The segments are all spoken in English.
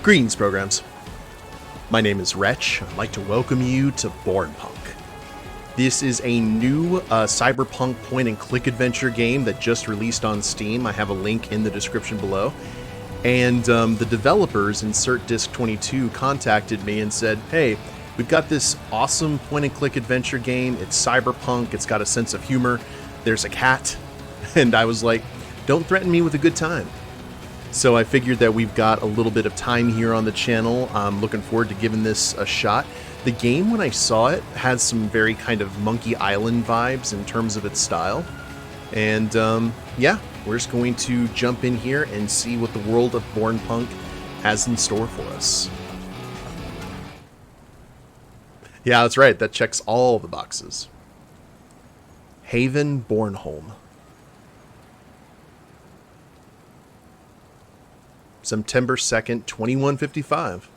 Greetings, programs. My name is Wretch. I'd like to welcome you to Bornholm. This is a new Cyberpunk point-and-click adventure game that just released on Steam. I have a link in the description below. And the developers, Insert Disc 22, contacted me and said, hey, we've got this awesome point-and-click adventure game. It's cyberpunk. It's got a sense of humor. There's a cat. And I was like, don't threaten me with a good time. So I figured that we've got a little bit of time here on the channel. I'm looking forward to giving this a shot. The game, when I saw it, had some very kind of Monkey Island vibes in terms of its style. And yeah, we're just going to jump in here and see what the world of Bornholm has in store for us. Yeah, that's right. That checks all the boxes. Haven, Bornholm. September 2nd, 2155.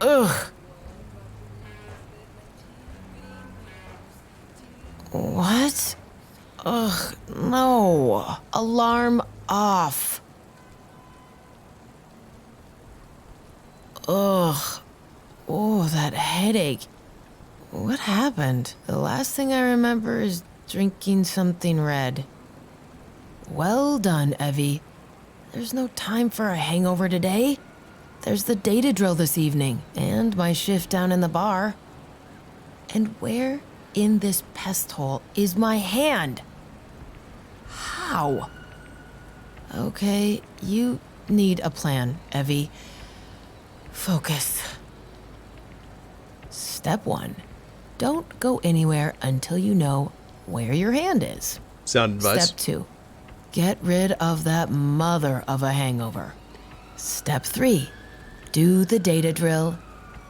Ugh. What? Ugh, no. Alarm off. Ugh. Oh, that headache. What happened? The last thing I remember is drinking something red. Well done, Evie. There's no time for a hangover today. There's the data drill this evening, and my shift down in the bar. And where in this pest hole is my hand? How? Okay, you need a plan, Evie. Focus. Step 1. Don't go anywhere until you know where your hand is. Sound advice. Step 2. Get rid of that mother of a hangover. Step 3. Do the data drill.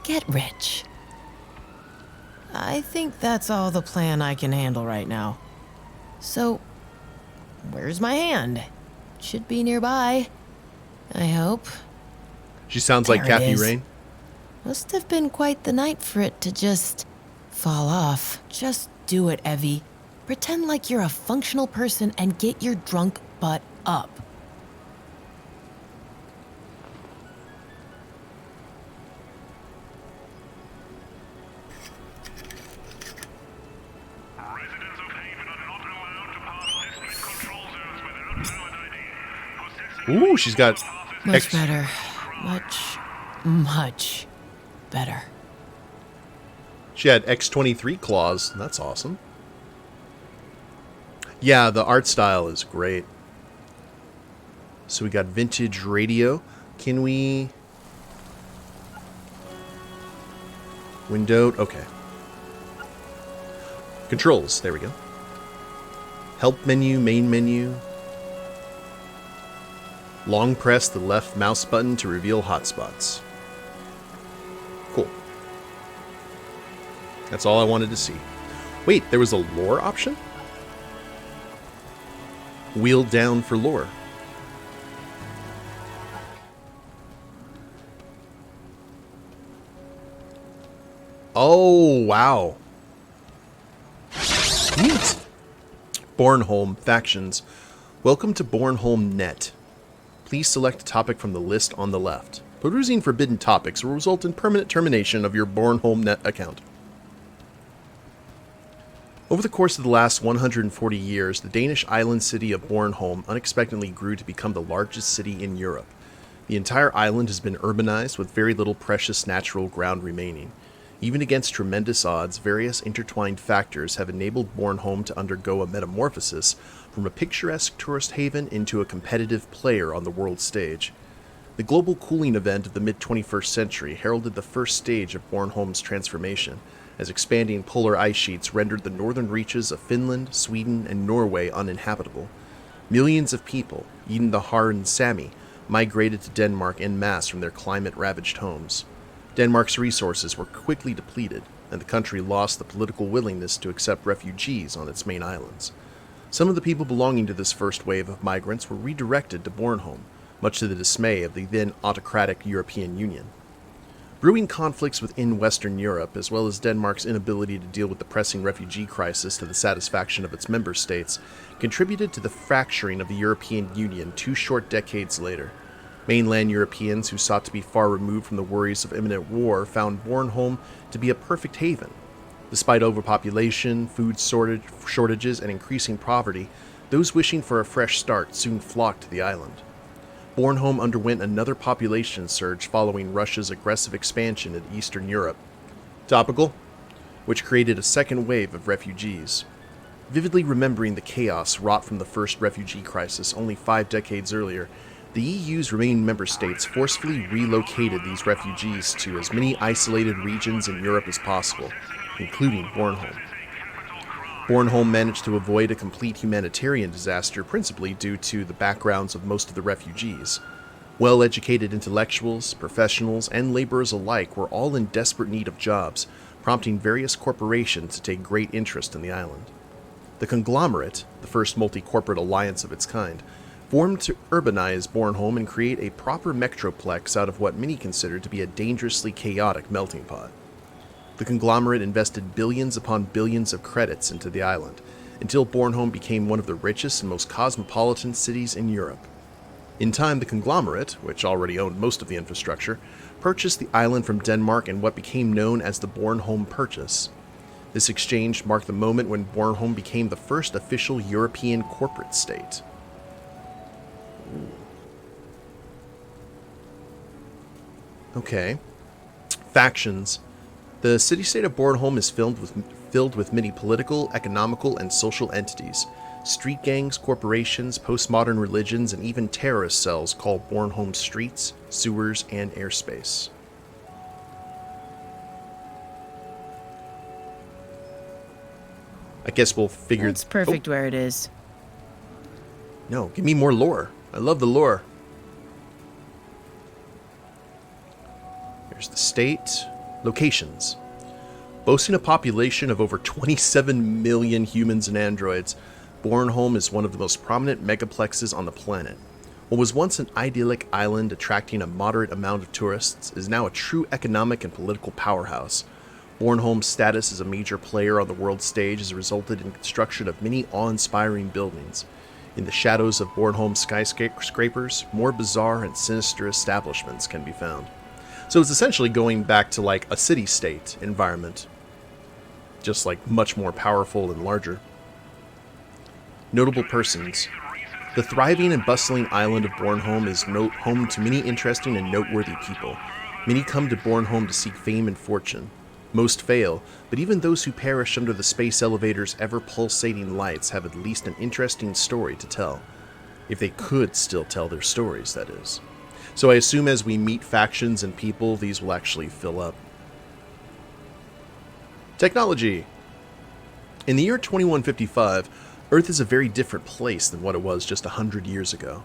Get rich. I think that's all the plan I can handle right now. So, where's my hand? Should be nearby. I hope. She sounds There like it Kathy is. Rain. Must have been quite the night for it to just fall off. Just do it, Evie. Pretend like you're a functional person and get your drunk butt up. Residents of Haven are not allowed to pass district control zones without valid ID. Possessing Ooh, she's got Much better. Much better. She had X23 claws. That's awesome. Yeah, the art style is great. So we got vintage radio. Can we... Windowed. Okay. Controls. There we go. Help menu, main menu. Long press the left mouse button to reveal hotspots. Cool. That's all I wanted to see. Wait, there was a lore option? Wheel down for lore. Oh, wow. Neat. Bornholm factions. Welcome to Bornholm Net. Please select a topic from the list on the left. Perusing forbidden topics will result in permanent termination of your Bornholm Net account. Over the course of the last 140 years, the Danish island city of Bornholm unexpectedly grew to become the largest city in Europe. The entire island has been urbanized with very little precious natural ground remaining. Even against tremendous odds, various intertwined factors have enabled Bornholm to undergo a metamorphosis from a picturesque tourist haven into a competitive player on the world stage. The global cooling event of the mid-21st century heralded the first stage of Bornholm's transformation, as expanding polar ice sheets rendered the northern reaches of Finland, Sweden, and Norway uninhabitable. Millions of people, even the Har and Sami, migrated to Denmark en masse from their climate-ravaged homes. Denmark's resources were quickly depleted, and the country lost the political willingness to accept refugees on its main islands. Some of the people belonging to this first wave of migrants were redirected to Bornholm, much to the dismay of the then autocratic European Union. Brewing conflicts within Western Europe, as well as Denmark's inability to deal with the pressing refugee crisis to the satisfaction of its member states, contributed to the fracturing of the European Union 2 short decades later. Mainland Europeans who sought to be far removed from the worries of imminent war found Bornholm to be a perfect haven. Despite overpopulation, food shortages, and increasing poverty, those wishing for a fresh start soon flocked to the island. Bornholm underwent another population surge following Russia's aggressive expansion in Eastern Europe. Topical, which created a second wave of refugees. Vividly remembering the chaos wrought from the first refugee crisis only 5 decades earlier, the EU's remaining member states forcefully relocated these refugees to as many isolated regions in Europe as possible, including Bornholm. Bornholm managed to avoid a complete humanitarian disaster principally due to the backgrounds of most of the refugees. Well-educated intellectuals, professionals, and laborers alike were all in desperate need of jobs, prompting various corporations to take great interest in the island. The conglomerate, the first multi-corporate alliance of its kind, formed to urbanize Bornholm and create a proper metroplex out of what many considered to be a dangerously chaotic melting pot. The conglomerate invested billions upon billions of credits into the island, until Bornholm became one of the richest and most cosmopolitan cities in Europe. In time, the conglomerate, which already owned most of the infrastructure, purchased the island from Denmark in what became known as the Bornholm Purchase. This exchange marked the moment when Bornholm became the first official European corporate state. Okay. Factions. The city-state of Bornholm is filled with many political, economical, and social entities. Street gangs, corporations, postmodern religions, and even terrorist cells call Bornholm streets, sewers, and airspace. I guess we'll figure... It's perfect where it is. No, give me more lore. I love the lore. Here's the state. Locations. Boasting a population of over 27 million humans and androids, Bornholm is one of the most prominent megaplexes on the planet. What was once an idyllic island attracting a moderate amount of tourists is now a true economic and political powerhouse. Bornholm's status as a major player on the world stage has resulted in construction of many awe-inspiring buildings. In the shadows of Bornholm skyscrapers, more bizarre and sinister establishments can be found. So it's essentially going back to like a city-state environment. Just like much more powerful and larger. Notable persons. The thriving and bustling island of Bornholm is home to many interesting and noteworthy people. Many come to Bornholm to seek fame and fortune. Most fail, but even those who perish under the space elevator's ever-pulsating lights have at least an interesting story to tell. If they could still tell their stories, that is. So I assume as we meet factions and people, these will actually fill up. Technology. In the year 2155, Earth is a very different place than what it was just 100 years ago.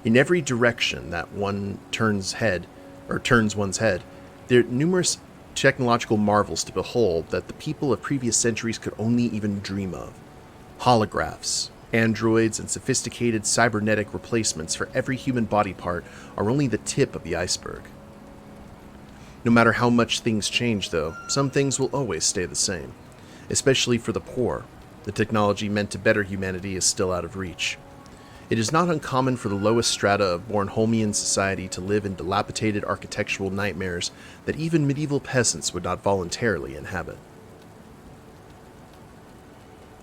In every direction that one turns one's head, there are numerous technological marvels to behold that the people of previous centuries could only even dream of. Holographs, androids, and sophisticated cybernetic replacements for every human body part are only the tip of the iceberg. No matter how much things change, though, some things will always stay the same. Especially for the poor, the technology meant to better humanity is still out of reach. It is not uncommon for the lowest strata of Bornholmian society to live in dilapidated architectural nightmares that even medieval peasants would not voluntarily inhabit.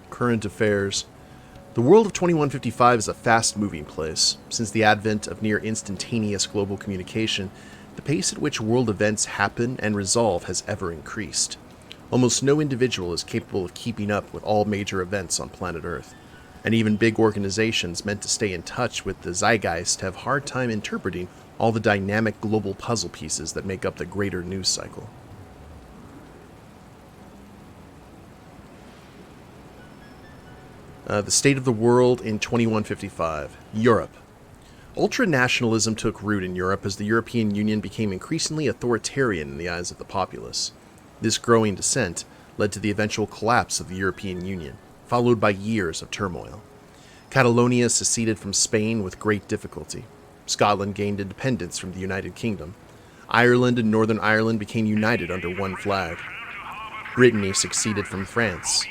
Current affairs. The world of 2155 is a fast-moving place. Since the advent of near-instantaneous global communication, the pace at which world events happen and resolve has ever increased. Almost no individual is capable of keeping up with all major events on planet Earth, and even big organizations meant to stay in touch with the zeitgeist have a hard time interpreting all the dynamic global puzzle pieces that make up the greater news cycle. The state of the world in 2155. Europe. Ultranationalism took root in Europe as the European Union became increasingly authoritarian in the eyes of the populace. This growing dissent led to the eventual collapse of the European Union, followed by years of turmoil. Catalonia seceded from Spain with great difficulty. Scotland gained independence from the United Kingdom. Ireland and Northern Ireland became united under one flag. Brittany succeeded from France.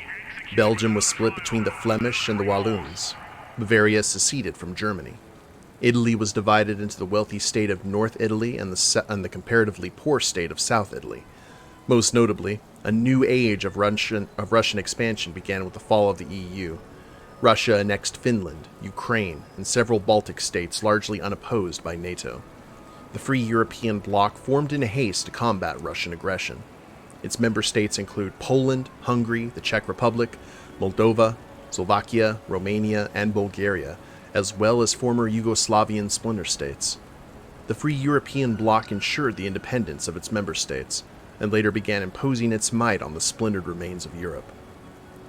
Belgium was split between the Flemish and the Walloons. Bavaria seceded from Germany. Italy was divided into the wealthy state of North Italy and the comparatively poor state of South Italy. Most notably, a new age of Russian expansion began with the fall of the EU. Russia annexed Finland, Ukraine, and several Baltic states largely unopposed by NATO. The Free European Bloc formed in haste to combat Russian aggression. Its member states include Poland, Hungary, the Czech Republic, Moldova, Slovakia, Romania, and Bulgaria, as well as former Yugoslavian splinter states. The Free European Bloc ensured the independence of its member states, and later began imposing its might on the splintered remains of Europe.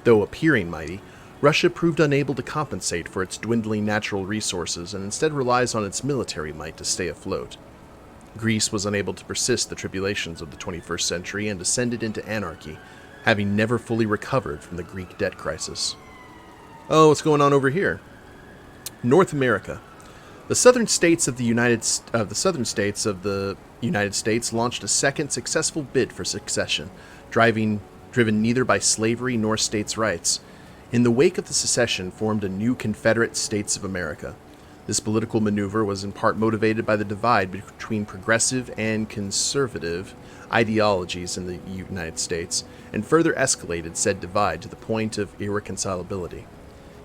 Though appearing mighty, Russia proved unable to compensate for its dwindling natural resources and instead relies on its military might to stay afloat. Greece was unable to persist the tribulations of the 21st century and descended into anarchy, having never fully recovered from the Greek debt crisis. Oh, what's going on over here? North America. The southern states of the United States launched a second successful bid for secession, driven neither by slavery nor states' rights. In the wake of the secession, formed a new Confederate States of America. This political maneuver was in part motivated by the divide between progressive and conservative ideologies in the United States, and further escalated said divide to the point of irreconcilability.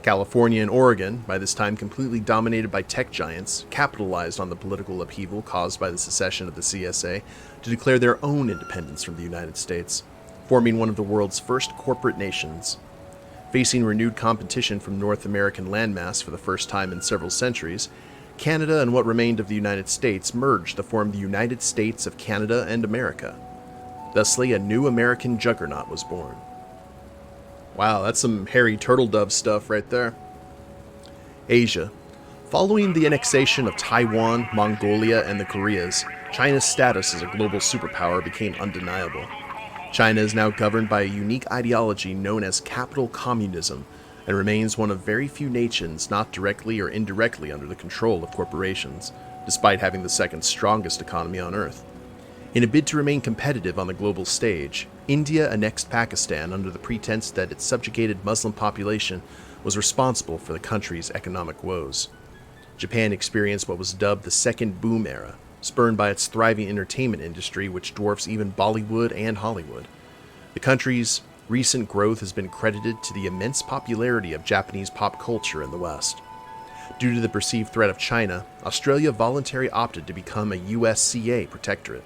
California and Oregon, by this time completely dominated by tech giants, capitalized on the political upheaval caused by the secession of the CSA to declare their own independence from the United States, forming one of the world's first corporate nations. Facing renewed competition from North American landmass for the first time in several centuries, Canada and what remained of the United States merged to form the United States of Canada and America. Thusly, a new American juggernaut was born. Wow, that's some hairy turtle dove stuff right there. Asia. Following the annexation of Taiwan, Mongolia, and the Koreas, China's status as a global superpower became undeniable. China is now governed by a unique ideology known as capital communism, and remains one of very few nations not directly or indirectly under the control of corporations, despite having the second strongest economy on Earth. In a bid to remain competitive on the global stage, India annexed Pakistan under the pretense that its subjugated Muslim population was responsible for the country's economic woes. Japan experienced what was dubbed the Second Boom Era, spurned by its thriving entertainment industry which dwarfs even Bollywood and Hollywood. The country's recent growth has been credited to the immense popularity of Japanese pop culture in the West. Due to the perceived threat of China, Australia voluntarily opted to become a USCA protectorate.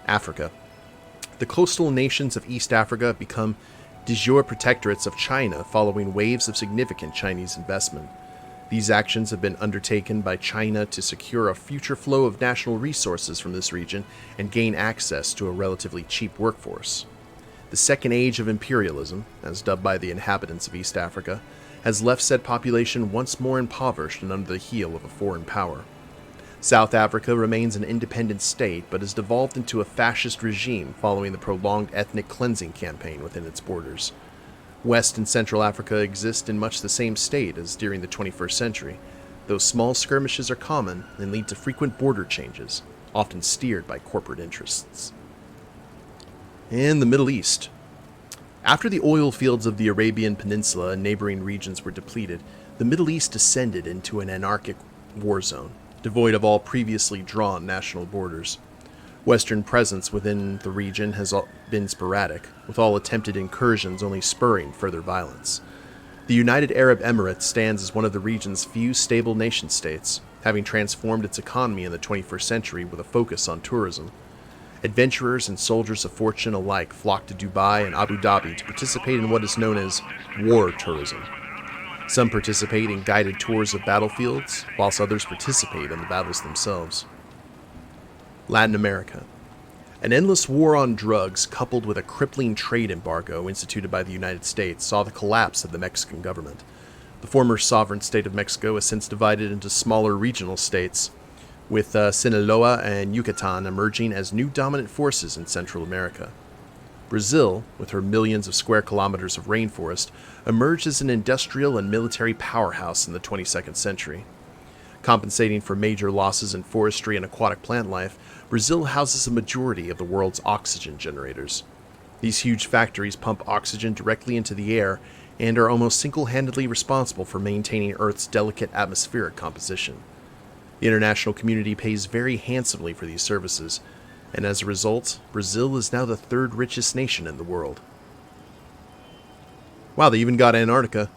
Africa. The coastal nations of East Africa have become de jure protectorates of China following waves of significant Chinese investment. These actions have been undertaken by China to secure a future flow of national resources from this region and gain access to a relatively cheap workforce. The Second Age of Imperialism, as dubbed by the inhabitants of East Africa, has left said population once more impoverished and under the heel of a foreign power. South Africa remains an independent state, but has devolved into a fascist regime following the prolonged ethnic cleansing campaign within its borders. West and Central Africa exist in much the same state as during the 21st century, though small skirmishes are common and lead to frequent border changes, often steered by corporate interests. In the Middle East. After the oil fields of the Arabian Peninsula and neighboring regions were depleted, the Middle East descended into an anarchic war zone, devoid of all previously drawn national borders. Western presence within the region has been sporadic, with all attempted incursions only spurring further violence. The United Arab Emirates stands as one of the region's few stable nation-states, having transformed its economy in the 21st century with a focus on tourism. Adventurers and soldiers of fortune alike flock to Dubai and Abu Dhabi to participate in what is known as war tourism. Some participate in guided tours of battlefields, whilst others participate in the battles themselves. Latin America. An endless war on drugs, coupled with a crippling trade embargo instituted by the United States, saw the collapse of the Mexican government. The former sovereign state of Mexico has since divided into smaller regional states, with Sinaloa and Yucatan emerging as new dominant forces in Central America. Brazil, with her millions of square kilometers of rainforest, emerged as an industrial and military powerhouse in the 22nd century. Compensating for major losses in forestry and aquatic plant life, Brazil houses a majority of the world's oxygen generators. These huge factories pump oxygen directly into the air and are almost single-handedly responsible for maintaining Earth's delicate atmospheric composition. The international community pays very handsomely for these services, and as a result, Brazil is now the third richest nation in the world. Wow, they even got Antarctica.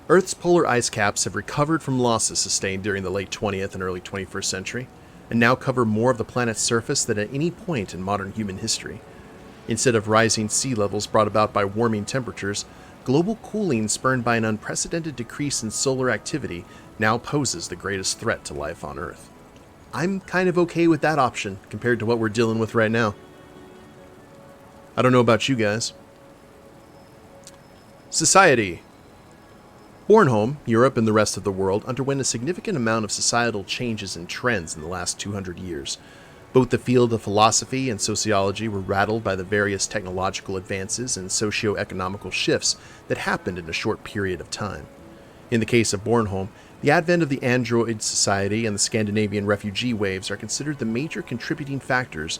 Earth's polar ice caps have recovered from losses sustained during the late 20th and early 21st century, and now cover more of the planet's surface than at any point in modern human history. Instead of rising sea levels brought about by warming temperatures, global cooling spurred by an unprecedented decrease in solar activity now poses the greatest threat to life on Earth. I'm kind of okay with that option compared to what we're dealing with right now. I don't know about you guys. Society. Bornholm, Europe, and the rest of the world underwent a significant amount of societal changes and trends in the last 200 years. Both the field of philosophy and sociology were rattled by the various technological advances and socio-economical shifts that happened in a short period of time. In the case of Bornholm, the advent of the Android society and the Scandinavian refugee waves are considered the major contributing factors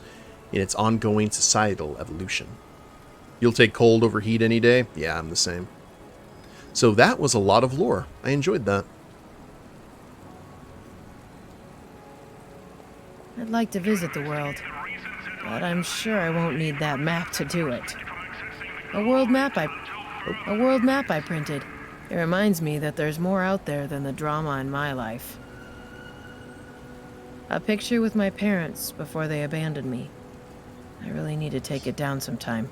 in its ongoing societal evolution. You'll take cold over heat any day? Yeah, I'm the same. So that was a lot of lore. I enjoyed that. I'd like to visit the world, but I'm sure I won't need that map to do it. A world map I printed. It reminds me that there's more out there than the drama in my life. A picture with my parents before they abandoned me. I really need to take it down sometime.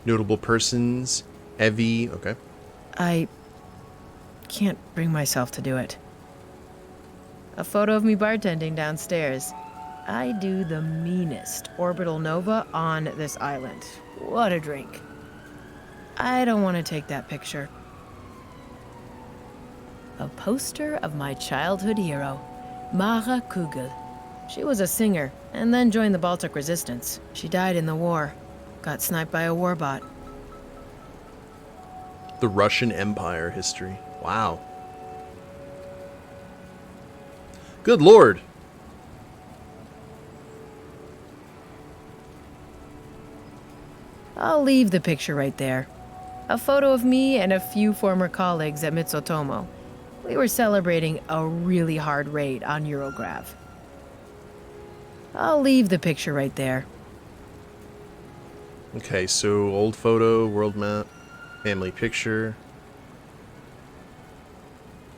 Notable persons, Evie, okay. I can't bring myself to do it. A photo of me bartending downstairs. I do the meanest orbital nova on this island. What a drink. I don't want to take that picture. A poster of my childhood hero, Mara Kugel. She was a singer and then joined the Baltic Resistance. She died in the war. Got sniped by a warbot. The Russian Empire history. Wow. Good lord. I'll leave the picture right there. A photo of me and a few former colleagues at Mitsutomo. We were celebrating a really hard raid on Eurograv. I'll leave the picture right there. Okay, so old photo, world map, family picture.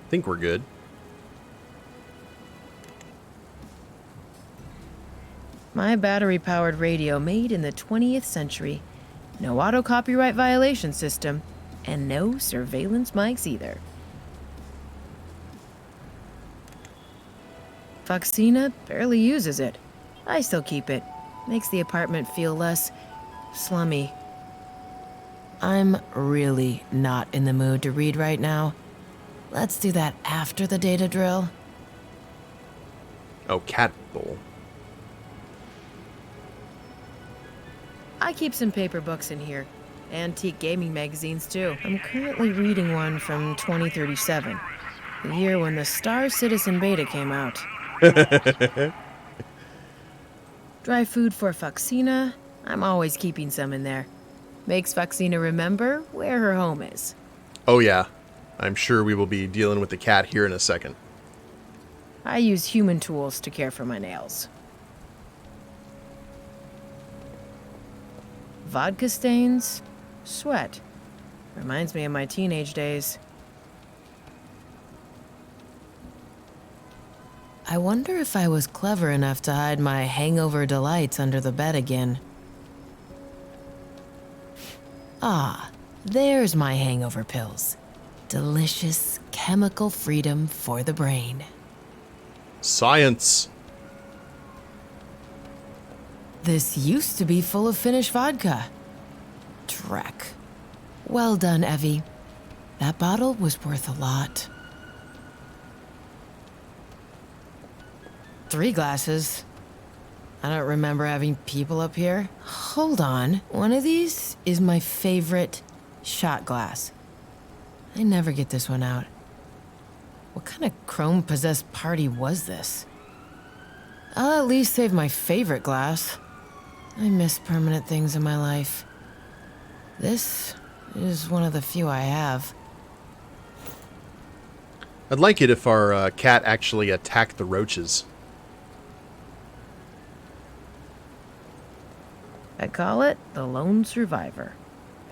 I think we're good. My battery-powered radio made in the 20th century. No auto-copyright violation system, and no surveillance mics either. Foxina barely uses it. I still keep it. Makes the apartment feel less slummy. I'm really not in the mood to read right now. Let's do that after the data drill. Oh, cat bowl. I keep some paper books in here. Antique gaming magazines, too. I'm currently reading one from 2037, the year when the Star Citizen beta came out. Dry food for Foxina. I'm always keeping some in there. Makes Foxina remember where her home is. Oh yeah, I'm sure we will be dealing with the cat here in a second. I use human tools to care for my nails. Vodka stains, sweat. Reminds me of my teenage days. I wonder if I was clever enough to hide my hangover delights under the bed again. Ah, there's my hangover pills. Delicious chemical freedom for the brain. Science. This used to be full of Finnish vodka. Trek. Well done, Evie. That bottle was worth a lot. 3 glasses. I don't remember having people up here. Hold on. One of these is my favorite shot glass. I never get this one out. What kind of chrome-possessed party was this? I'll at least save my favorite glass. I miss permanent things in my life. This is one of the few I have. I'd like it if our cat actually attacked the roaches. I call it the lone survivor.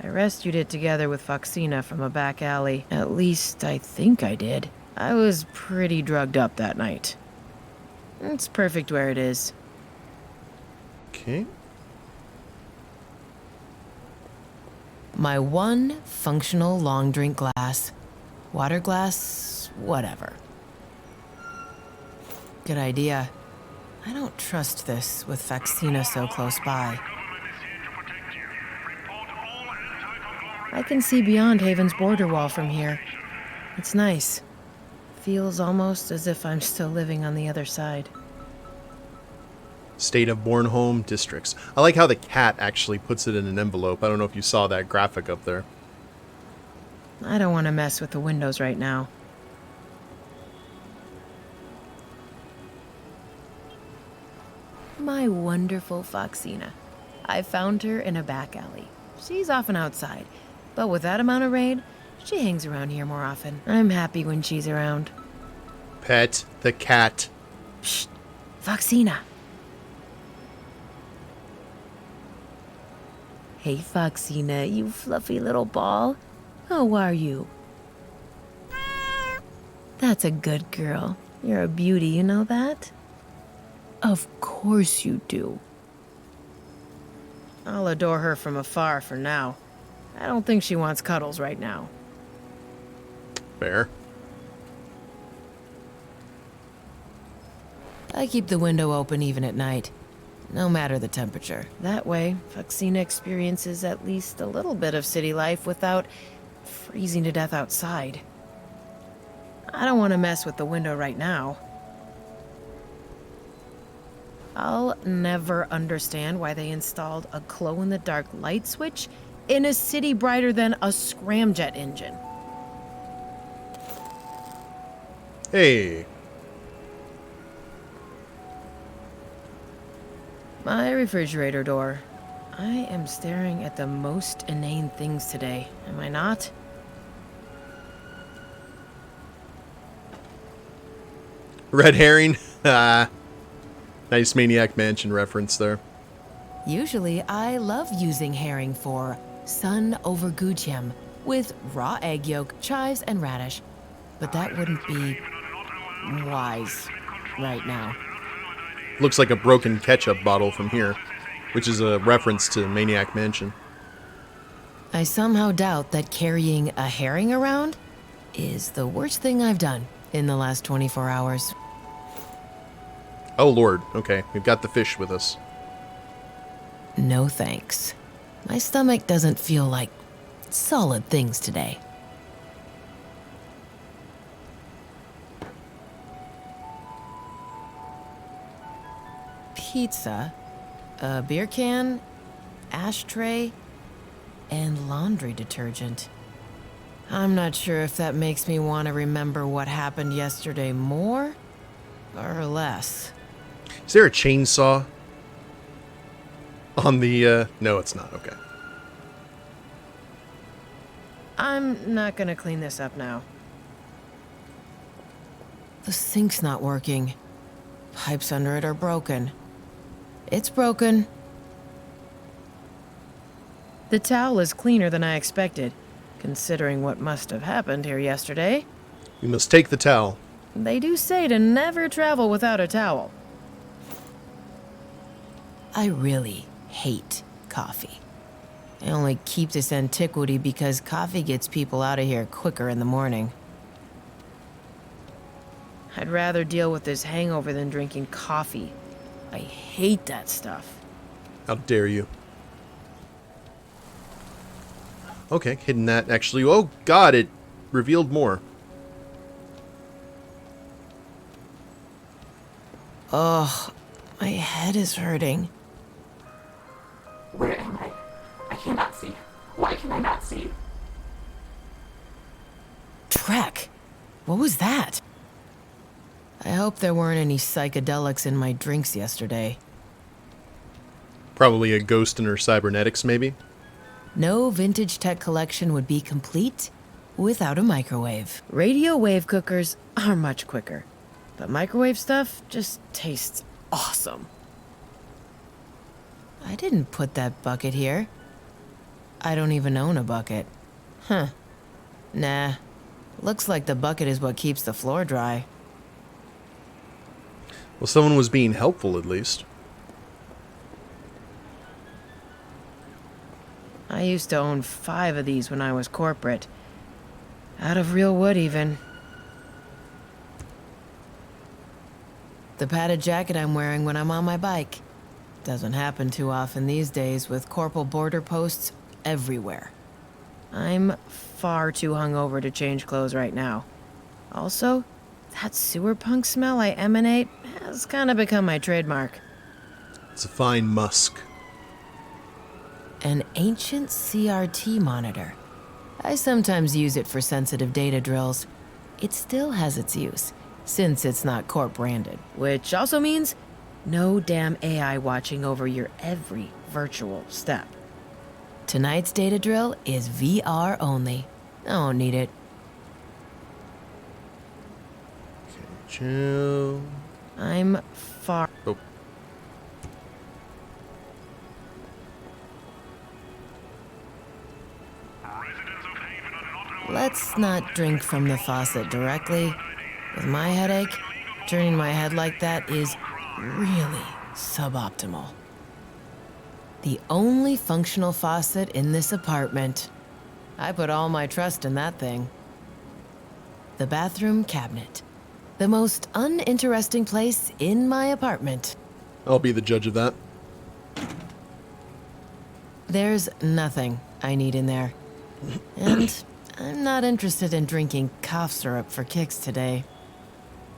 I rescued it together with Foxina from a back alley. At least, I think I did. I was pretty drugged up that night. It's perfect where it is. Okay. My one functional long drink glass. Water glass, whatever. Good idea. I don't trust this with Foxina so close by. I can see beyond Haven's border wall from here. It's nice. Feels almost as if I'm still living on the other side. State of Bornholm districts. I like how the cat actually puts it in an envelope. I don't know if you saw that graphic up there. I don't want to mess with the windows right now. My wonderful Foxina. I found her in a back alley. She's often outside, but with that amount of rain, she hangs around here more often. I'm happy when she's around. Pet the cat. Psst, Foxina. Hey, Foxina, you fluffy little ball. How are you? That's a good girl. You're a beauty, you know that? Of course you do. I'll adore her from afar for now. I don't think she wants cuddles right now. Fair. I keep the window open even at night, no matter the temperature. That way, Foxina experiences at least a little bit of city life without freezing to death outside. I don't want to mess with the window right now. I'll never understand why they installed a glow-in-the-dark light switch in a city brighter than a scramjet engine. Hey. My refrigerator door. I am staring at the most inane things today, am I not? Red herring. Nice Maniac Mansion reference there. Usually, I love using herring for sun over gujiam with raw egg yolk, chives, and radish. But that wouldn't be wise right now. Looks like a broken ketchup bottle from here, which is a reference to Maniac Mansion. I somehow doubt that carrying a herring around is the worst thing I've done in the last 24 hours. Oh lord, okay, we've got the fish with us. No thanks. My stomach doesn't feel like solid things today. Pizza, a beer can, ashtray, and laundry detergent. I'm not sure if that makes me want to remember what happened yesterday more or less. Is there a chainsaw on the, no, it's not, okay. I'm not gonna clean this up now. The sink's not working. Pipes under it are broken. It's broken. The towel is cleaner than I expected, considering what must have happened here yesterday. We must take the towel. They do say to never travel without a towel. I really hate coffee. I only keep this antiquity because coffee gets people out of here quicker in the morning. I'd rather deal with this hangover than drinking coffee. I hate that stuff. How dare you. Okay, hidden that actually. Oh god, it revealed more. Ugh, my head is hurting. Where am I? I cannot see. Why can I not see? Trek, what was that? I hope there weren't any psychedelics in my drinks yesterday. Probably a ghost in her cybernetics, maybe? No vintage tech collection would be complete without a microwave. Radio wave cookers are much quicker, but microwave stuff just tastes awesome. I didn't put that bucket here. I don't even own a bucket. Huh. Nah. Looks like the bucket is what keeps the floor dry. Well, someone was being helpful, at least. I used to own 5 of these when I was corporate. Out of real wood, even. The padded jacket I'm wearing when I'm on my bike. Doesn't happen too often these days with corporal border posts everywhere. I'm far too hungover to change clothes right now. Also, that Cyberpunk smell I emanate has kind of become my trademark. It's a fine musk. An ancient CRT monitor. I sometimes use it for sensitive data drills. It still has its use, since it's not corp branded, which also means no damn AI watching over your every virtual step. Tonight's data drill is VR only. I won't need it. Chill. I'm far... Oh. Let's not drink from the faucet directly. With my headache, turning my head like that is really suboptimal. The only functional faucet in this apartment. I put all my trust in that thing. The bathroom cabinet. The most uninteresting place in my apartment. I'll be the judge of that. There's nothing I need in there. And I'm not interested in drinking cough syrup for kicks today.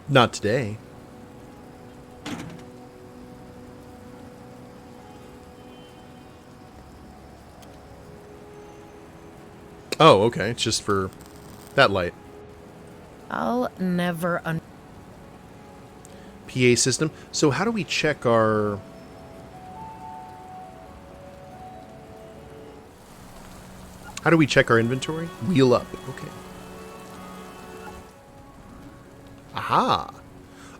Not today. Oh, okay. It's just for that light. I'll never PA system. So how do we check our... How do we check our inventory? Wheel up. Okay. Aha!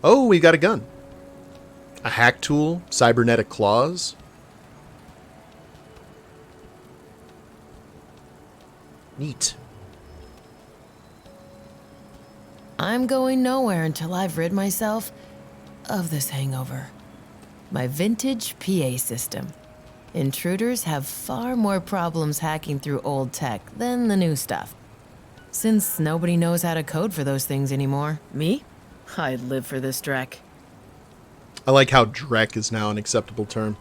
Oh, we got a gun. A hack tool. Cybernetic claws. Neat. I'm going nowhere until I've rid myself of this hangover. My vintage PA system. Intruders have far more problems hacking through old tech than the new stuff. Since nobody knows how to code for those things anymore. Me? I'd live for this Drek. I like how Drek is now an acceptable term.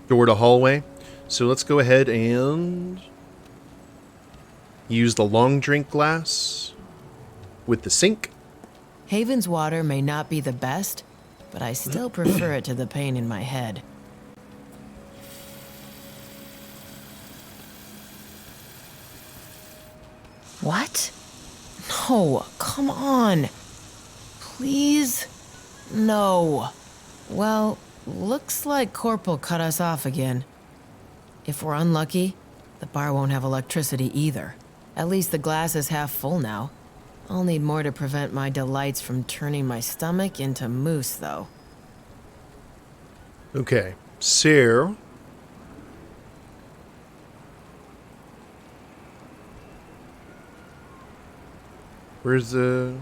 Door to hallway. So let's go ahead and use the long drink glass with the sink. Haven's water may not be the best, but I still prefer it to the pain in my head. What? No, come on. Please? No. Well, looks like Corporal cut us off again. If we're unlucky, the bar won't have electricity either. At least the glass is half full now. I'll need more to prevent my delights from turning my stomach into mousse, though. Okay, so... Where's the...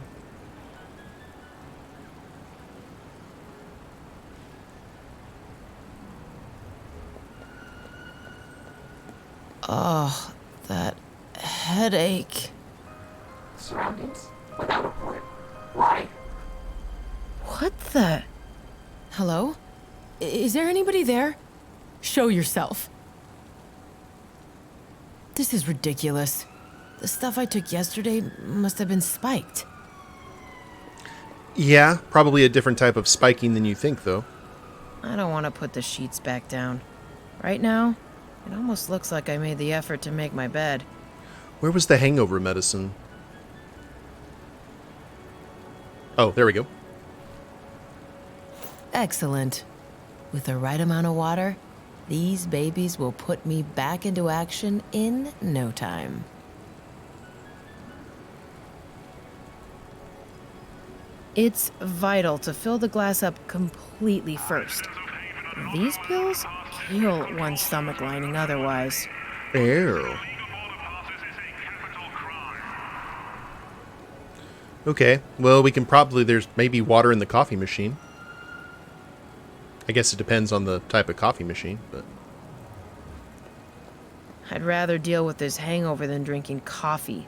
Oh, that headache. Surroundings without report. Why? What the? Hello? Is there anybody there? Show yourself. This is ridiculous. The stuff I took yesterday must have been spiked. Yeah, probably a different type of spiking than you think, though. I don't want to put the sheets back down. Right now, it almost looks like I made the effort to make my bed. Where was the hangover medicine? Oh, there we go. Excellent. With the right amount of water, these babies will put me back into action in no time. It's vital to fill the glass up completely first. These pills kill one's stomach lining otherwise. Ew. Okay, well, we can probably... There's maybe water in the coffee machine. I guess it depends on the type of coffee machine, but... I'd rather deal with this hangover than drinking coffee.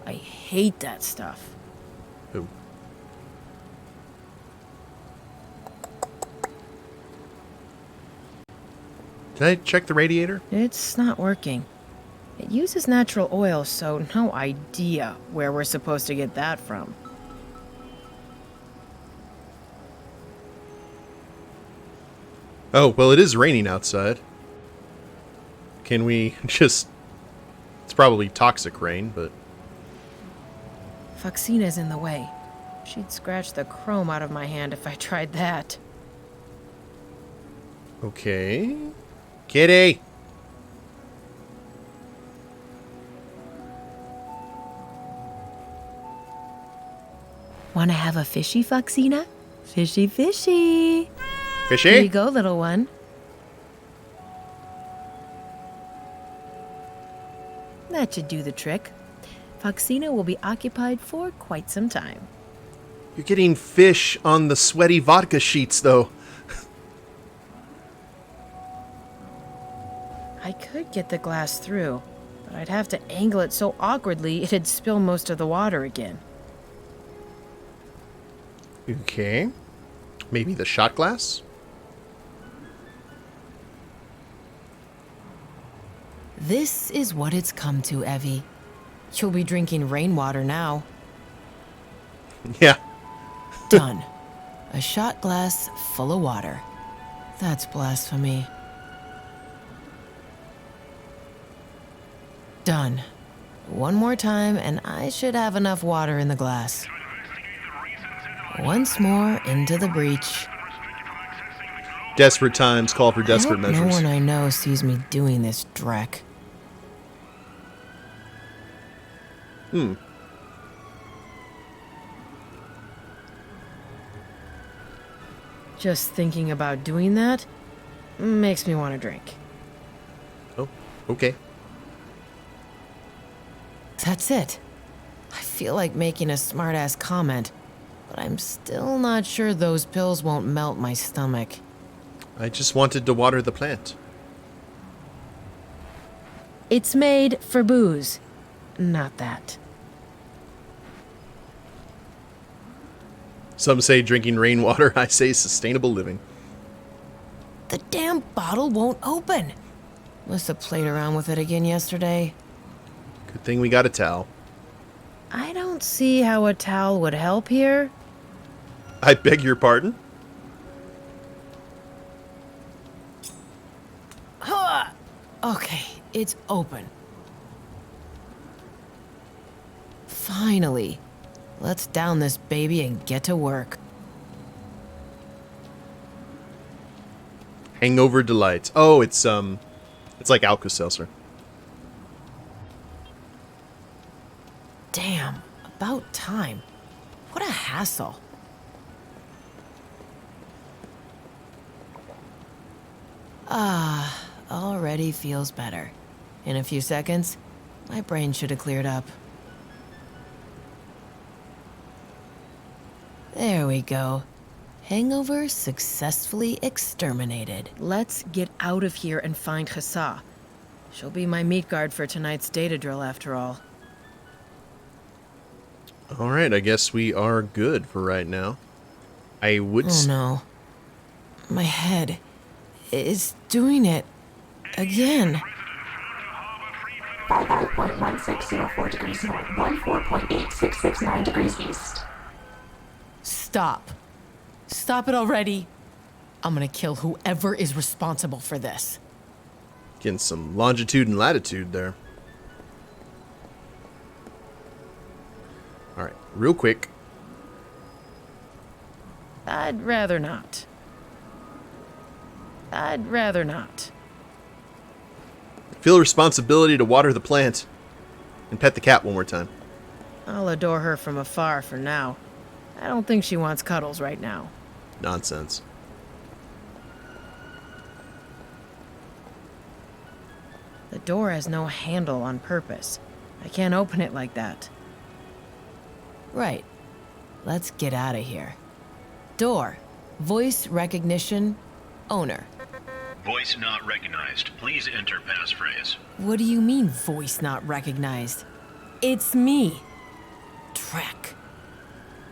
I hate that stuff. Ooh. Did I check the radiator? It's not working. It uses natural oil, so no idea where we're supposed to get that from. Oh, well, it is raining outside. Can we just... It's probably toxic rain, but... Foxina's in the way. She'd scratch the chrome out of my hand if I tried that. Okay. Kitty! Wanna have a fishy, Foxina? Fishy, fishy. Fishy? Here you go, little one. That should do the trick. Foxina will be occupied for quite some time. You're getting fish on the sweaty vodka sheets, though. I could get the glass through, but I'd have to angle it so awkwardly it'd spill most of the water again. Okay. Maybe the shot glass? This is what it's come to, Evie. You'll be drinking rainwater now. Yeah. Done. A shot glass full of water. That's blasphemy. Done. One more time, and I should have enough water in the glass. Once more into the breach. Desperate times call for I desperate hope measures. no one I know sees me doing this dreck. Just thinking about doing that makes me want to drink. Oh, okay. That's it. I feel like making a smart-ass comment, but I'm still not sure those pills won't melt my stomach. I just wanted to water the plant. It's made for booze. Not that. Some say drinking rainwater, I say sustainable living. The damn bottle won't open. Must have played around with it again yesterday. Good thing we got a towel. I don't see how a towel would help here. I beg your pardon? Okay, it's open. Finally. Let's down this baby and get to work. Hangover delights. Oh, it's like Alka-Seltzer. Damn, about time. What a hassle. Already feels better. In a few seconds, my brain should have cleared up. There we go. Hangover successfully exterminated. Let's get out of here and find Khasa. She'll be my meat guard for tonight's data drill after all. Alright, I guess we are good for right now. I would... Oh no. My head is doing it again. 58.1604 degrees north, 14.8669 degrees east. Stop. Stop it already. I'm gonna kill whoever is responsible for this. Getting some longitude and latitude there. All right, real quick. I'd rather not. I'd rather not. Feel responsibility to water the plant. And pet the cat one more time. I'll adore her from afar for now. I don't think she wants cuddles right now. Nonsense. The door has no handle on purpose. I can't open it like that. Right. Let's get out of here. Door. Voice recognition. Owner. Voice not recognized. Please enter passphrase. What do you mean, voice not recognized? It's me. Trek.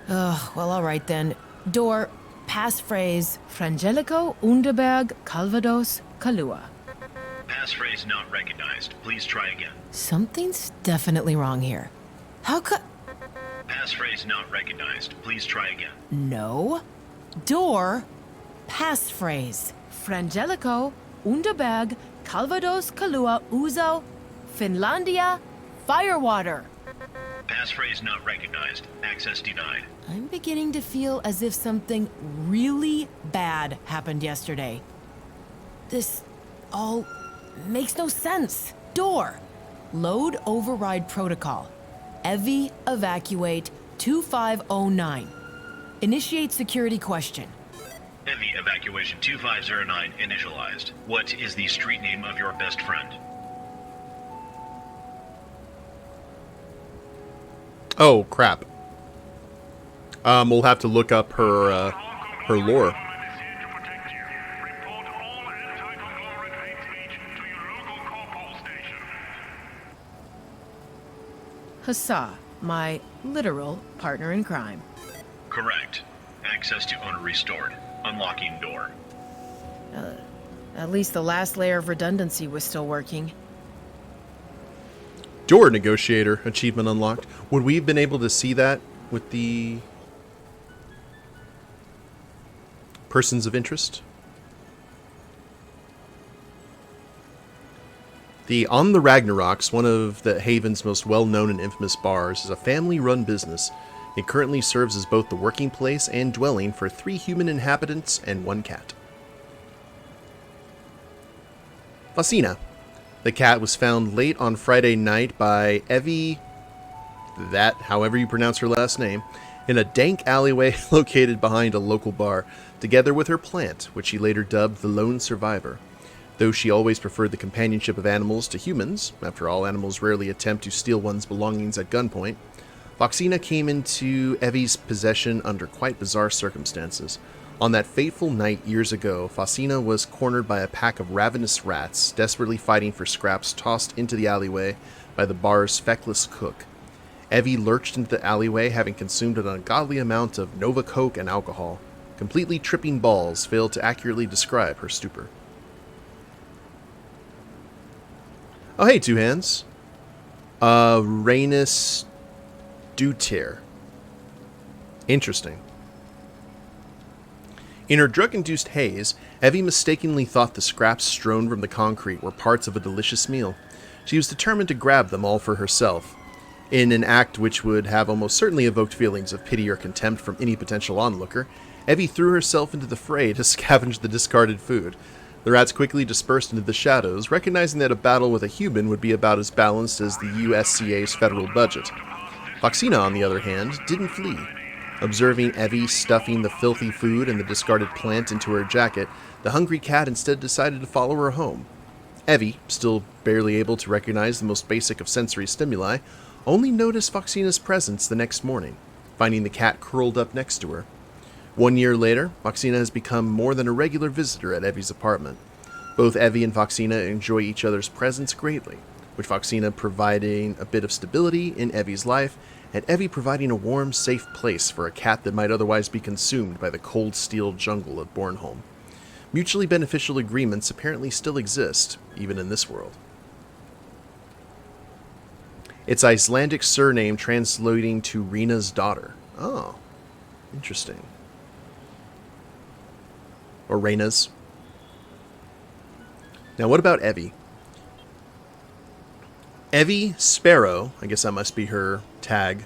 Ugh, well, all right then. Door. Passphrase. Frangelico Underberg Calvados Kalua. Passphrase not recognized. Please try again. Something's definitely wrong here. How could... Passphrase not recognized. Please try again. No. Door. Passphrase. Frangelico, Underberg, Calvados, Kalua, Uzo, Finlandia, Firewater. Passphrase not recognized. Access denied. I'm beginning to feel as if something really bad happened yesterday. This all makes no sense. Door. Load override protocol. Evie evacuate 2509. Initiate security question. Heavy evacuation 2509 initialized. What is the street name of your best friend? Oh, crap. We'll have to look up her lore. Hassa, my literal partner in crime. Correct. Access to owner restored. Unlocking door. At least the last layer of redundancy was still working. Door negotiator achievement unlocked. Would we have been able to see that with the persons of interest? The On the Ragnaroks, one of the Haven's most well-known and infamous bars, is a family-run business. It currently serves as both the working place and dwelling for 3 human inhabitants and 1 cat. Fasina. The cat was found late on Friday night by Evie, that, however you pronounce her last name, in a dank alleyway located behind a local bar, together with her plant, which she later dubbed the Lone Survivor. Though she always preferred the companionship of animals to humans, after all, animals rarely attempt to steal one's belongings at gunpoint, Foxina came into Evie's possession under quite bizarre circumstances. On that fateful night years ago, Foxina was cornered by a pack of ravenous rats, desperately fighting for scraps tossed into the alleyway by the bar's feckless cook. Evie lurched into the alleyway, having consumed an ungodly amount of Nova Coke and alcohol. Completely tripping balls failed to accurately describe her stupor. Oh, hey, Two Hands. Rhaenys Dutir. Interesting. In her drug-induced haze, Evie mistakenly thought the scraps strewn from the concrete were parts of a delicious meal. She was determined to grab them all for herself. In an act which would have almost certainly evoked feelings of pity or contempt from any potential onlooker, Evie threw herself into the fray to scavenge the discarded food. The rats quickly dispersed into the shadows, recognizing that a battle with a human would be about as balanced as the USCA's federal budget. Foxina, on the other hand, didn't flee. Observing Evie stuffing the filthy food and the discarded plant into her jacket, the hungry cat instead decided to follow her home. Evie, still barely able to recognize the most basic of sensory stimuli, only noticed Foxina's presence the next morning, finding the cat curled up next to her. 1 year later, Foxina has become more than a regular visitor at Evie's apartment. Both Evie and Foxina enjoy each other's presence greatly, with Foxina providing a bit of stability in Evie's life, and Evie providing a warm, safe place for a cat that might otherwise be consumed by the cold steel jungle of Bornholm. Mutually beneficial agreements apparently still exist, even in this world. Its Icelandic surname translating to Rena's daughter. Oh, interesting. Or Rhaenys. Now, what about Evie? Evie Sparrow, I guess that must be her tag,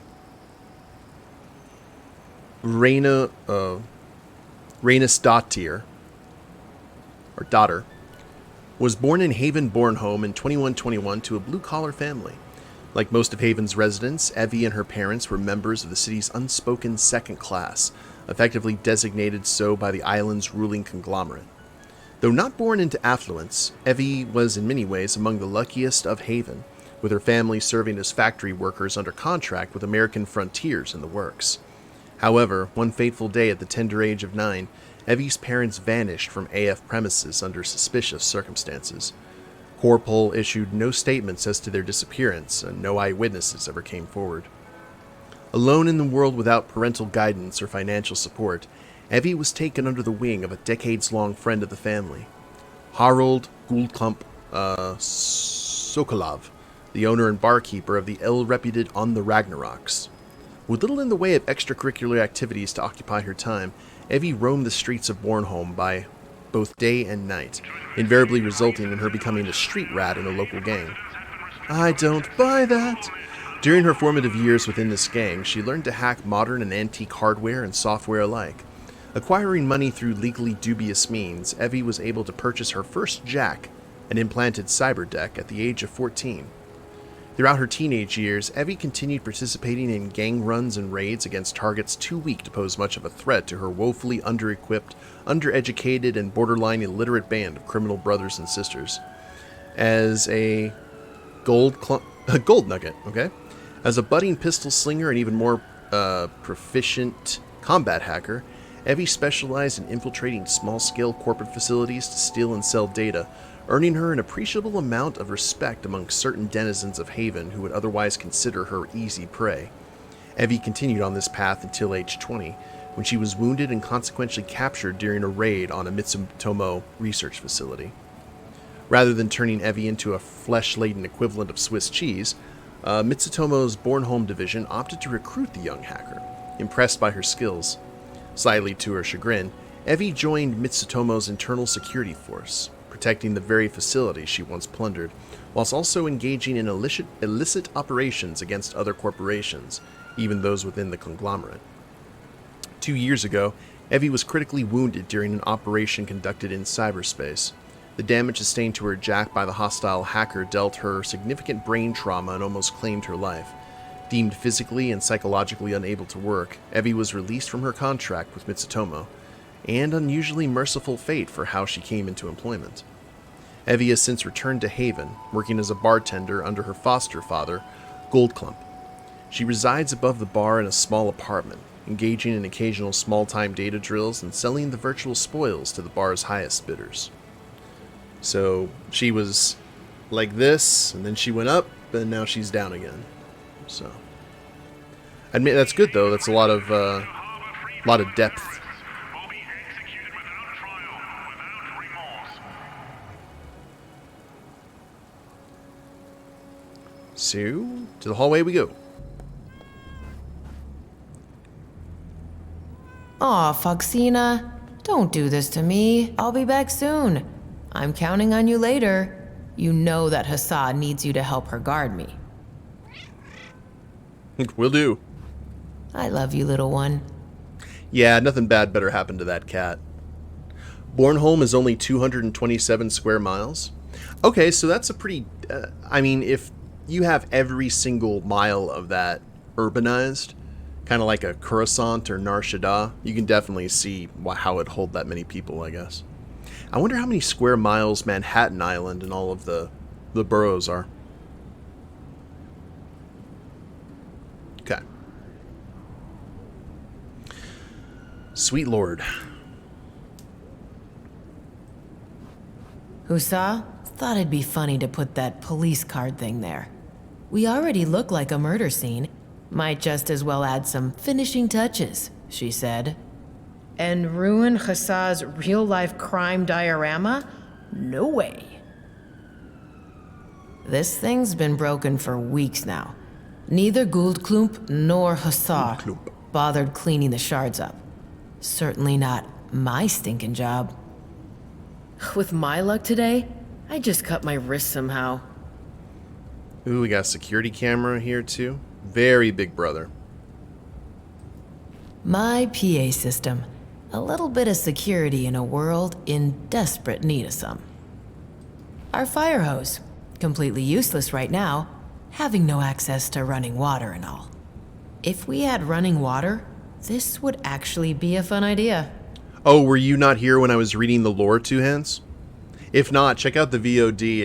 Reina, Reynisdottir, or daughter, was born in Haven, Bornholm in 2121 to a blue-collar family. Like most of Haven's residents, Evie and her parents were members of the city's unspoken second class, effectively designated so by the island's ruling conglomerate. Though not born into affluence, Evie was in many ways among the luckiest of Haven, with her family serving as factory workers under contract with American Frontiers in the works. However, one fateful day at the tender age of 9, Evie's parents vanished from AF premises under suspicious circumstances. Corpol issued no statements as to their disappearance, and no eyewitnesses ever came forward. Alone in the world without parental guidance or financial support, Evie was taken under the wing of a decades-long friend of the family, Harold Goldklump Sokolov, the owner and barkeeper of the ill-reputed On the Ragnaroks. With little in the way of extracurricular activities to occupy her time, Evie roamed the streets of Bornholm by both day and night, invariably resulting in her becoming a street rat in a local gang. I don't buy that! During her formative years within this gang, she learned to hack modern and antique hardware and software alike. Acquiring money through legally dubious means, Evie was able to purchase her first jack, an implanted cyberdeck, at the age of 14. Throughout her teenage years, Evie continued participating in gang runs and raids against targets too weak to pose much of a threat to her woefully under-equipped, undereducated, and borderline illiterate band of criminal brothers and sisters. As a gold nugget, okay? As a budding pistol slinger and even more proficient combat hacker, Evie specialized in infiltrating small-scale corporate facilities to steal and sell data, earning her an appreciable amount of respect among certain denizens of Haven who would otherwise consider her easy prey. Evie continued on this path until age 20, when she was wounded and consequently captured during a raid on a Mitsutomo research facility. Rather than turning Evie into a flesh-laden equivalent of Swiss cheese, Mitsutomo's Bornholm division opted to recruit the young hacker, impressed by her skills. Slightly to her chagrin, Evie joined Mitsutomo's internal security force, protecting the very facility she once plundered, whilst also engaging in illicit operations against other corporations, even those within the conglomerate. 2 years ago, Evie was critically wounded during an operation conducted in cyberspace. The damage sustained to her jack by the hostile hacker dealt her significant brain trauma and almost claimed her life. Deemed physically and psychologically unable to work, Evie was released from her contract with Mitsutomo, and unusually merciful fate for how she came into employment. Evie has since returned to Haven, working as a bartender under her foster father, Goldklump. She resides above the bar in a small apartment, engaging in occasional small-time data drills and selling the virtual spoils to the bar's highest bidders. So she was like this, and then she went up, and now she's down again. So, I admit that's good though. That's a lot of depth. Will be executed without trial, without remorse. So, to the hallway we go. Aw, Foxina, don't do this to me. I'll be back soon. I'm counting on you later. You know that Hassan needs you to help her guard me. Will do. I love you, little one. Yeah, nothing bad better happened to that cat. Bornholm is only 227 square miles. Okay, so that's a pretty... if you have every single mile of that urbanized, kind of like a Coruscant or Nar Shaddaa, you can definitely see how it'd hold that many people, I guess. I wonder how many square miles Manhattan Island and all of the boroughs are. Okay. Sweet Lord. Husa, thought it'd be funny to put that police card thing there. We already look like a murder scene. Might just as well add some finishing touches, she said. And ruin Hassa's real-life crime diorama? No way. This thing's been broken for weeks now. Neither Goldklump nor Hussar bothered cleaning the shards up. Certainly not my stinking job. With my luck today, I just cut my wrist somehow. Ooh, we got a security camera here too. Very big brother. My PA system. A little bit of security in a world in desperate need of some. Our fire hose. Completely useless right now, having no access to running water and all. If we had running water, this would actually be a fun idea. Oh, were you not here when I was reading the lore, Two Hands? If not, check out the VOD.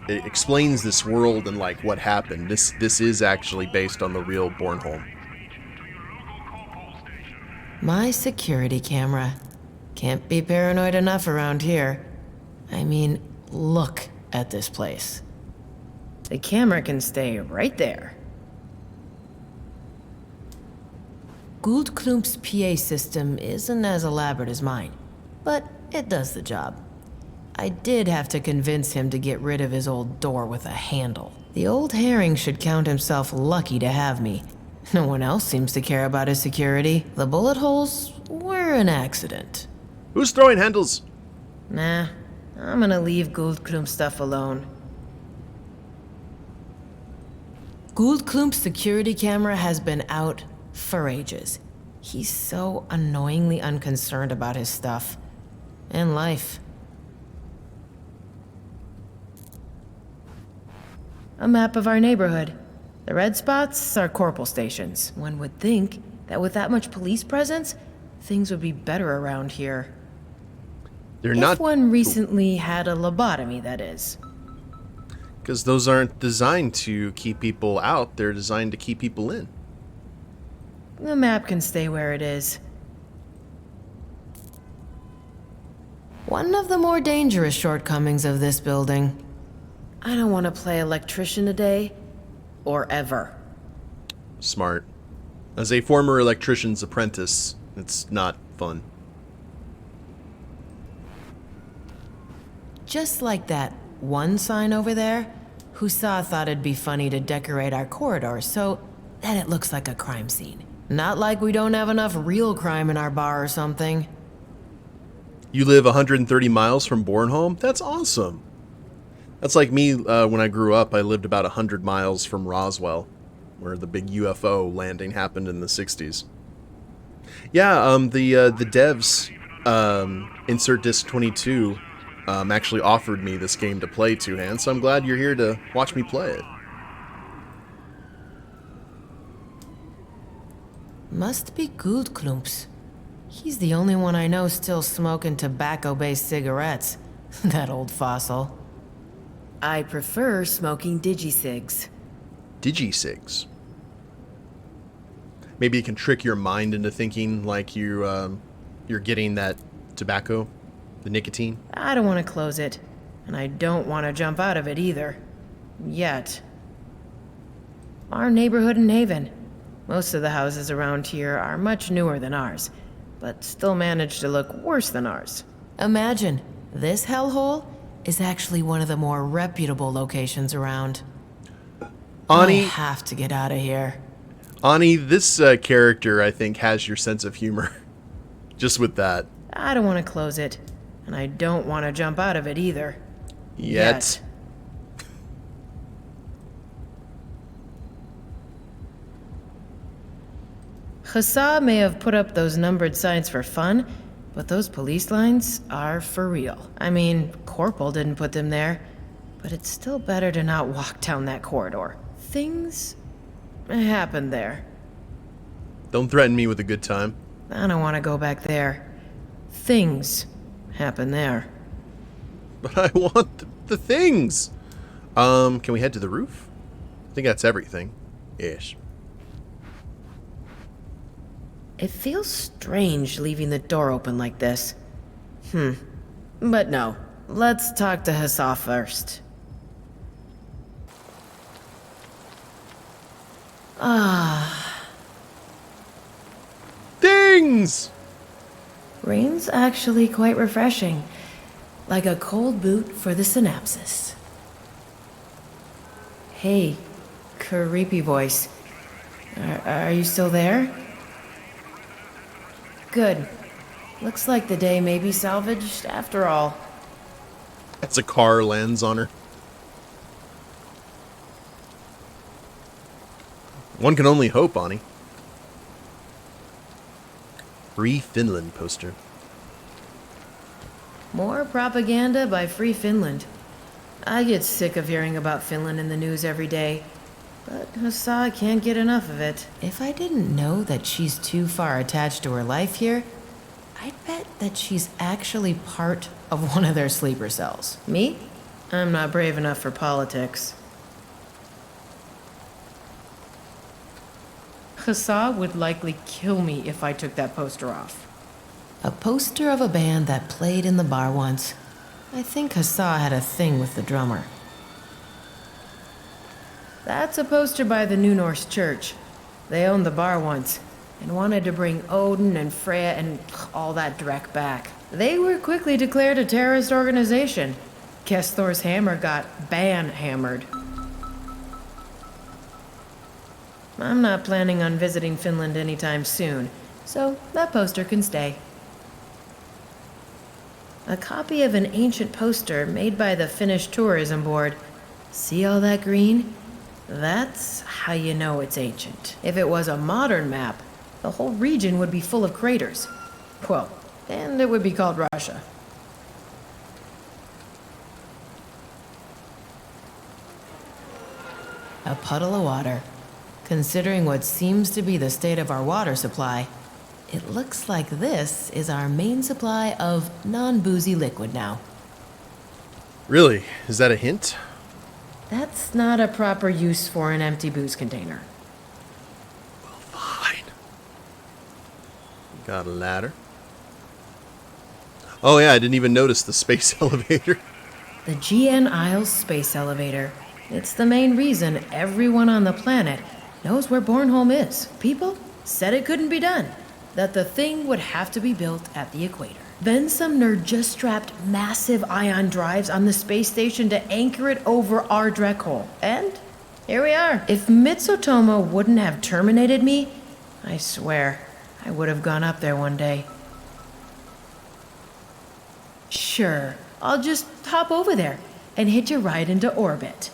It explains this world and like what happened. This is actually based on the real Bornholm. My security camera. Can't be paranoid enough around here. I mean, look at this place. The camera can stay right there. Gouldklump's PA system isn't as elaborate as mine, but it does the job. I did have to convince him to get rid of his old door with a handle. The old herring should count himself lucky to have me. No one else seems to care about his security. The bullet holes were an accident. Who's throwing handles? Nah, I'm gonna leave Gouldklump's stuff alone. Gouldklump's security camera has been out for ages. He's so annoyingly unconcerned about his stuff. And life. A map of our neighborhood. The red spots are corporal stations. One would think that with that much police presence, things would be better around here. They're If not... one recently had a lobotomy, that is. Because those aren't designed to keep people out. They're designed to keep people in. The map can stay where it is. One of the more dangerous shortcomings of this building. I don't want to play electrician today, or ever. Smart. As a former electrician's apprentice, it's not fun. Just like that one sign over there, Husa thought it'd be funny to decorate our corridor so that it looks like a crime scene. Not like we don't have enough real crime in our bar or something. You live 130 miles from Bornholm? That's awesome. That's like me when I grew up. I lived about 100 miles from Roswell, where the big UFO landing happened in the 60s. Yeah, the devs, Insert Disc 22, actually offered me this game to play, Two Hands, so I'm glad you're here to watch me play it. Must be Gouldklump's. He's the only one I know still smoking tobacco-based cigarettes. That old fossil. I prefer smoking digicigs. Digicigs. Maybe it can trick your mind into thinking like you're getting that tobacco, the nicotine. I don't want to close it, and I don't want to jump out of it either. Yet. Our neighborhood in Haven. Most of the houses around here are much newer than ours, but still manage to look worse than ours. Imagine, this hellhole is actually one of the more reputable locations around. Ani, I have to get out of here. Ani, this character, I think, has your sense of humor. Just with that. I don't want to close it, and I don't want to jump out of it either. Yet. Husa may have put up those numbered signs for fun, but those police lines are for real. I mean, Corporal didn't put them there, but it's still better to not walk down that corridor. Things happen there. Don't threaten me with a good time. I don't want to go back there. Things happen there. But I want the things. Can we head to the roof? I think that's everything. Ish. It feels strange leaving the door open like this. But no. Let's talk to Husa first. Things! Rain's actually quite refreshing. Like a cold boot for the synapses. Hey, creepy voice. Are you still there? Good. Looks like the day may be salvaged after all. That's a car lands on her. One can only hope, Ani. Free Finland poster. More propaganda by Free Finland. I get sick of hearing about Finland in the news every day, but Hassa can't get enough of it. If I didn't know that she's too far attached to her life here, I'd bet that she's actually part of one of their sleeper cells. Me? I'm not brave enough for politics. Hassa would likely kill me if I took that poster off. A poster of a band that played in the bar once. I think Hassa had a thing with the drummer. That's a poster by the New Norse Church. They owned the bar once and wanted to bring Odin and Freya and all that dreck back. They were quickly declared a terrorist organization. Guess Thor's hammer got ban-hammered. I'm not planning on visiting Finland anytime soon, so that poster can stay. A copy of an ancient poster made by the Finnish Tourism Board. See all that green? That's how you know it's ancient. If it was a modern map, the whole region would be full of craters. Well, and it would be called Russia. A puddle of water. Considering what seems to be the state of our water supply, it looks like this is our main supply of non-boozy liquid now. Really? Is that a hint? That's not a proper use for an empty booze container. Fine. Got a ladder. Oh yeah, I didn't even notice the space elevator. The GN Isles space elevator. It's the main reason everyone on the planet knows where Bornholm is. People said it couldn't be done, that the thing would have to be built at the equator. Then some nerd just strapped massive ion drives on the space station to anchor it over our dreck hole. And here we are. If Mitsutomo wouldn't have terminated me, I swear I would have gone up there one day. Sure, I'll just hop over there and hitch a ride into orbit.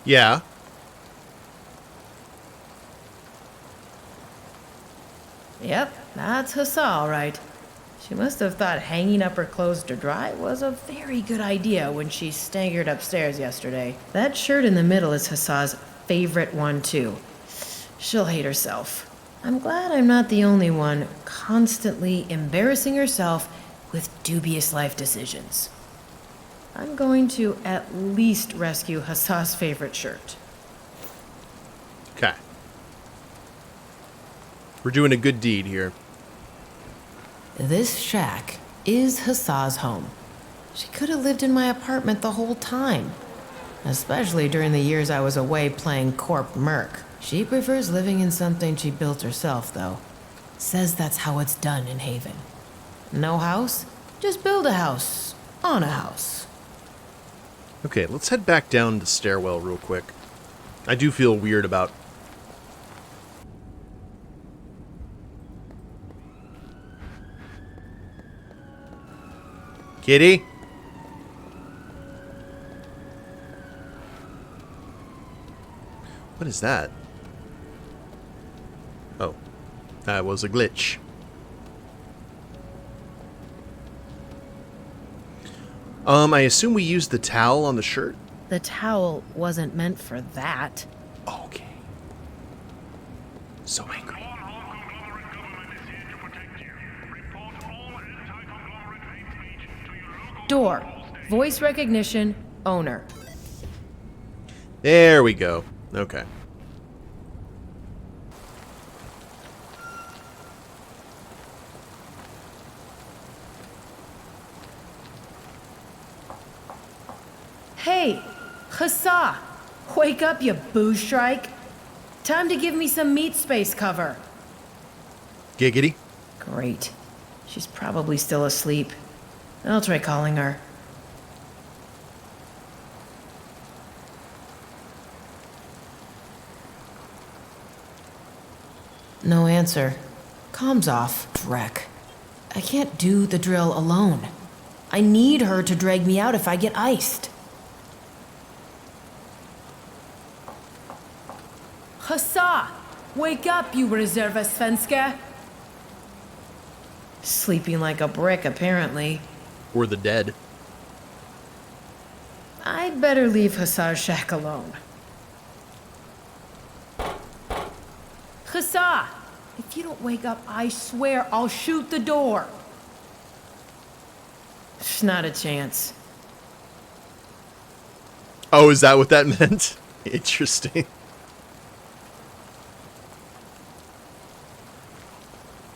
Yeah. Yep, that's Hassa, all right. She must have thought hanging up her clothes to dry was a very good idea when she staggered upstairs yesterday. That shirt in the middle is Hassa's favorite one, too. She'll hate herself. I'm glad I'm not the only one constantly embarrassing herself with dubious life decisions. I'm going to at least rescue Hassa's favorite shirt. Okay. We're doing a good deed here. This shack is Hassa's home. She could have lived in my apartment the whole time, especially during the years I was away playing Corp Merc. She prefers living in something she built herself, though. Says that's how it's done in Haven. No house? Just build a house on a house. Okay, let's head back down the stairwell real quick. I do feel weird about... Kitty? What is that? Oh, that was a glitch. I assume we used the towel on the shirt? The towel wasn't meant for that. Okay. So angry. Bornholm Conglomerate Government is here to protect you. Report all anti-conglomerate hate speech to your local Door. control station. Voice recognition. Owner. There we go. Okay. Hey, Hassa! Wake up, you booze strike! Time to give me some meat space cover. Giggity. Great. She's probably still asleep. I'll try calling her. No answer. Comms off. Dreck. I can't do the drill alone. I need her to drag me out if I get iced. Hassa! Wake up, you Reserva Svenska! Sleeping like a brick, apparently. Or the dead. I'd better leave Hussar Shack alone. Hussar! If you don't wake up, I swear I'll shoot the door. There's not a chance. Oh, is that what that meant? Interesting.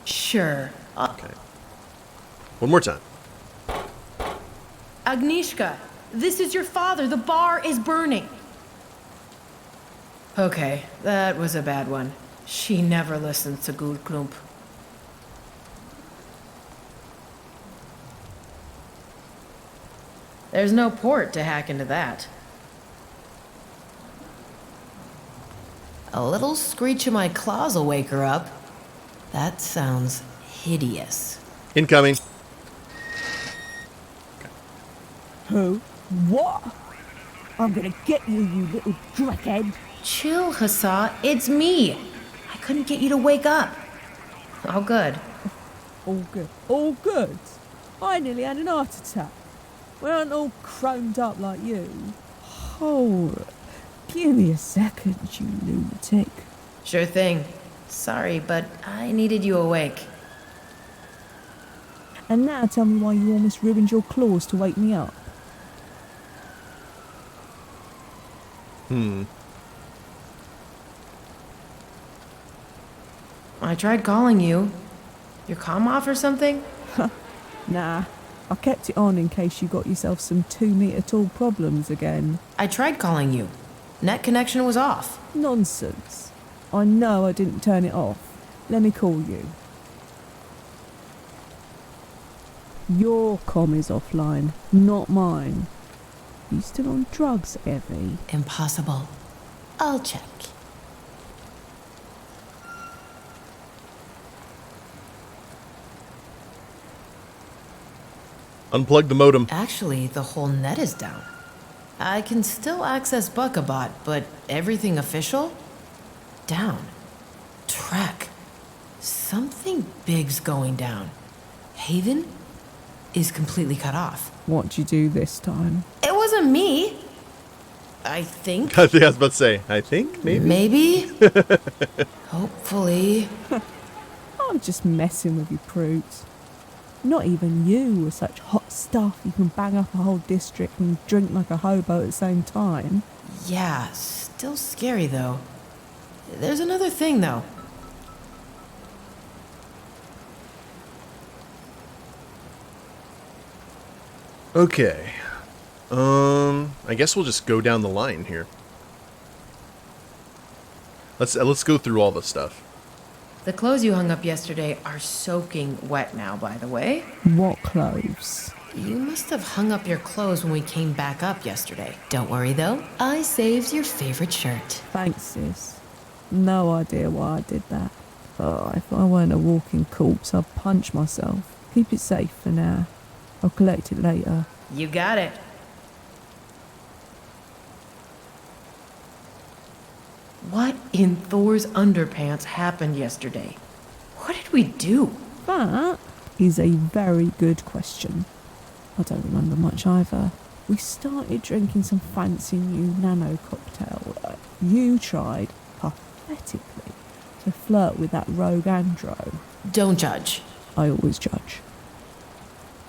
Sure. Okay. One more time. Agnieszka, this is your father. The bar is burning. Okay, that was a bad one. She never listens to Gulklump. There's no port to hack into that. A little screech of my claws will wake her up. That sounds hideous. Incoming. Who? What? I'm gonna get you, you little dreckhead. Chill, Hussar. It's me. I couldn't get you to wake up. All good. All good. All good? I nearly had an heart attack. We aren't all chromed up like you. Hold it. Give me a second, you lunatic. Sure thing. Sorry, but I needed you awake. And now tell me why you almost ruined your claws to wake me up. I tried calling you. Your comm off or something? Nah, I kept it on in case you got yourself some 2-meter tall problems again. I tried calling you. Net connection was off. Nonsense. I know I didn't turn it off. Let me call you. Your comm is offline, not mine. You still on drugs, Evie? Impossible. I'll check. Unplug the modem. Actually, the whole net is down. I can still access Buckabot, but everything official? Down. Track. Something big's going down. Haven is completely cut off. What'd you do this time? It wasn't me. I think. I think I was about to say, I think, maybe? Maybe? Hopefully. I'm just messing with you, prudes. Not even you with such hot stuff you can bang up a whole district and drink like a hobo at the same time. Yeah, still scary though. There's another thing though. Okay. I guess we'll just go down the line here. Let's go through all the stuff. The clothes you hung up yesterday are soaking wet now, by the way. What clothes? You must have hung up your clothes when we came back up yesterday. Don't worry though, I saved your favorite shirt. Thanks, sis. No idea why I did that. Oh, if I weren't a walking corpse, I'd punch myself. Keep it safe for now. I'll collect it later. You got it. What in Thor's underpants happened yesterday? What did we do? That is a very good question. I don't remember much either. We started drinking some fancy new nano cocktail. You tried, pathetically, to flirt with that rogue andro. Don't judge. I always judge.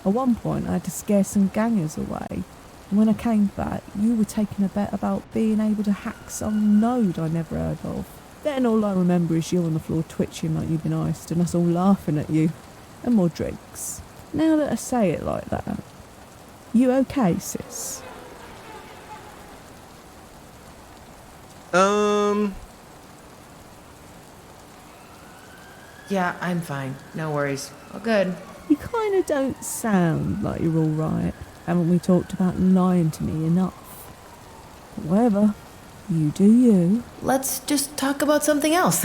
At one point, I had to scare some gangers away. And when I came back, you were taking a bet about being able to hack some node I never heard of. Then all I remember is you on the floor twitching like you've been iced and us all laughing at you. And more drinks. Now that I say it like that, you okay, sis? Yeah, I'm fine. No worries. All good. You kind of don't sound like you're all right. Haven't we talked about lying to me enough? But whatever. You do you. Let's just talk about something else.